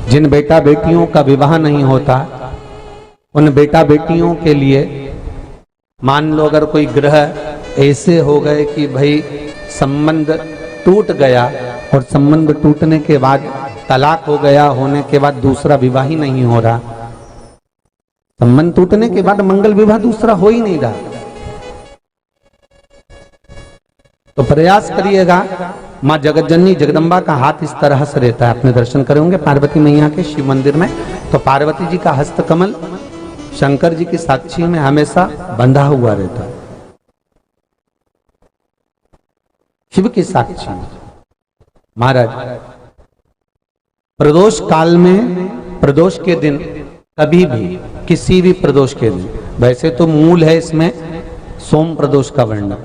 जिन बेटा बेटियों का विवाह नहीं होता उन बेटा बेटियों के लिए मान लो अगर कोई ग्रह ऐसे हो गए कि भाई संबंध टूट गया और संबंध टूटने के बाद तलाक हो गया, होने के बाद दूसरा विवाह ही नहीं हो रहा, संबंध टूटने के बाद मंगल विवाह दूसरा हो ही नहीं रहा, तो प्रयास करिएगा। माँ जगतजननी जगदम्बा का हाथ इस तरह से रहता है, आपने दर्शन करे होंगे पार्वती मैया के शिव मंदिर में, तो पार्वती जी का हस्तकमल शंकर जी की साक्षी में हमेशा बंधा हुआ रहता है, शिव की साक्षी में। महाराज प्रदोष काल में, प्रदोष के दिन कभी भी, किसी भी प्रदोष के दिन, वैसे तो मूल है इसमें सोम प्रदोष का वर्णन,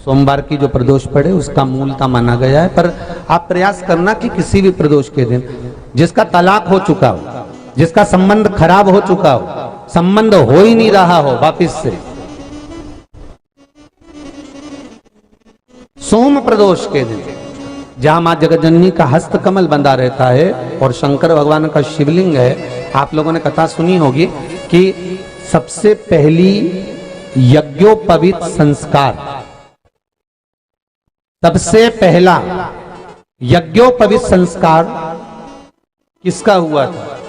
सोमवार की जो प्रदोष पड़े उसका मूलता माना गया है, पर आप प्रयास करना कि किसी भी प्रदोष के दिन जिसका तलाक हो चुका हो, जिसका संबंध खराब हो चुका हो, संबंध हो ही नहीं रहा हो वापिस से, सोम प्रदोष के दिन जहां मां जगतजननी का हस्तकमल बंधा रहता है और शंकर भगवान का शिवलिंग है। आप लोगों ने कथा सुनी होगी कि सबसे पहली यज्ञोपवीत संस्कार, सबसे पहला यज्ञोपवीत संस्कार किसका हुआ था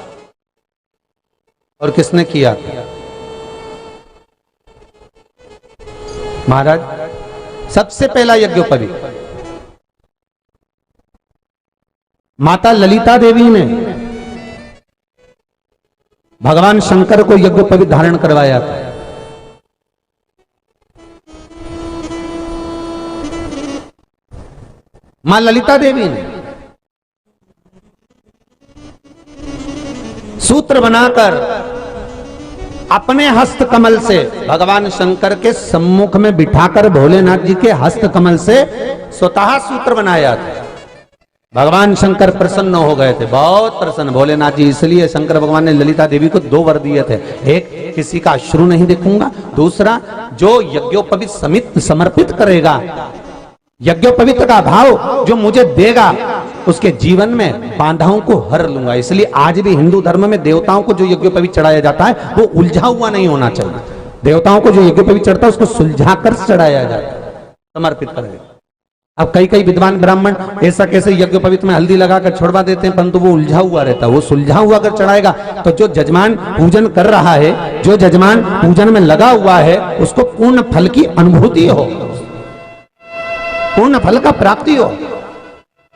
और किसने किया था? महाराज सबसे पहला यज्ञोपवीत माता ललिता देवी ने भगवान शंकर को यज्ञोपवीत धारण करवाया था। मां ललिता देवी ने सूत्र बनाकर अपने हस्तकमल से भगवान शंकर के सम्मुख में बिठाकर भोलेनाथ जी के हस्तकमल से स्वतः सूत्र बनाया था। भगवान शंकर प्रसन्न हो गए थे, बहुत प्रसन्न भोलेनाथ जी, इसलिए शंकर भगवान ने ललिता देवी को दो वर दिए थे, एक किसी का अश्रु नहीं देखूंगा, दूसरा जो यज्ञोपवीत समित समर्पित करेगा, यज्ञोपवीत का भाव जो मुझे देगा उसके जीवन में बाधाओं को हर लूंगा। इसलिए आज भी हिंदू धर्म में देवताओं को जो यज्ञोपवीत चढ़ाया जाता है वो उलझा हुआ नहीं होना चाहिए। देवताओं को जो यज्ञोपवीत चढ़ता है उसको सुलझा कर चढ़ाया जाता है, समर्पित करेगा। अब कई विद्वान ब्राह्मण ऐसा कैसे यज्ञोपवीत में हल्दी लगाकर छोड़वा देते हैं, परंतु वो उलझा हुआ रहता है, वो सुलझा हुआ अगर चढ़ाएगा तो जो जजमान पूजन कर रहा है, जो जजमान पूजन में लगा हुआ है, उसको पूर्ण फल की अनुभूति हो, पूर्ण फल का प्राप्ति हो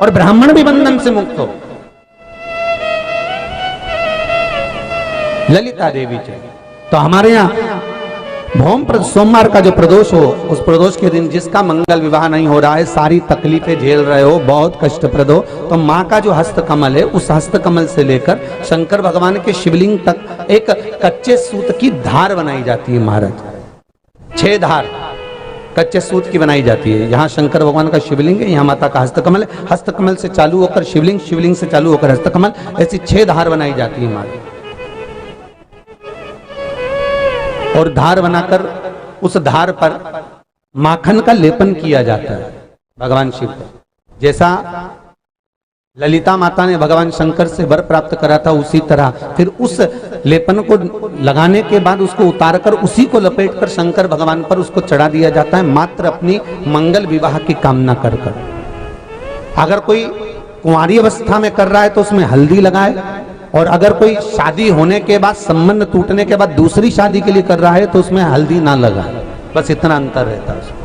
और ब्राह्मण भी बंधन से मुक्त हो। ललिता देवी चाहिए। तो हमारे यहाँ भौम सोमवार का जो प्रदोष हो, उस प्रदोष के दिन जिसका मंगल विवाह नहीं हो रहा है, सारी तकलीफें झेल रहे हो, बहुत कष्टप्रद हो, तो माँ का जो हस्तकमल है उस हस्तकमल से लेकर शंकर भगवान के शिवलिंग तक एक कच्चे सूत की धार बनाई जाती है। महाराज 6 धार कच्चे सूत की बनाई जाती है। यहाँ शंकर भगवान का शिवलिंग है, यहाँ माता का हस्तकमल है, हस्तकमल से चालू होकर शिवलिंग, शिवलिंग से चालू होकर हस्तकमल, ऐसी 6 धार बनाई जाती है माता। और धार बनाकर उस धार पर माखन का लेपन किया जाता है भगवान शिव को। जैसा ललिता माता ने भगवान शंकर से वर प्राप्त करा था, उसी तरह फिर उस लेपन को लगाने के बाद उसको उतारकर उसी को लपेटकर शंकर भगवान पर उसको चढ़ा दिया जाता है, मात्र अपनी मंगल विवाह की कामना कर कर। अगर कोई कुंवारी अवस्था में कर रहा है तो उसमें हल्दी लगाए, और अगर कोई शादी होने के बाद, संबंध टूटने के बाद दूसरी शादी के लिए कर रहा है तो उसमें हल्दी ना लगाए, बस इतना अंतर रहता है।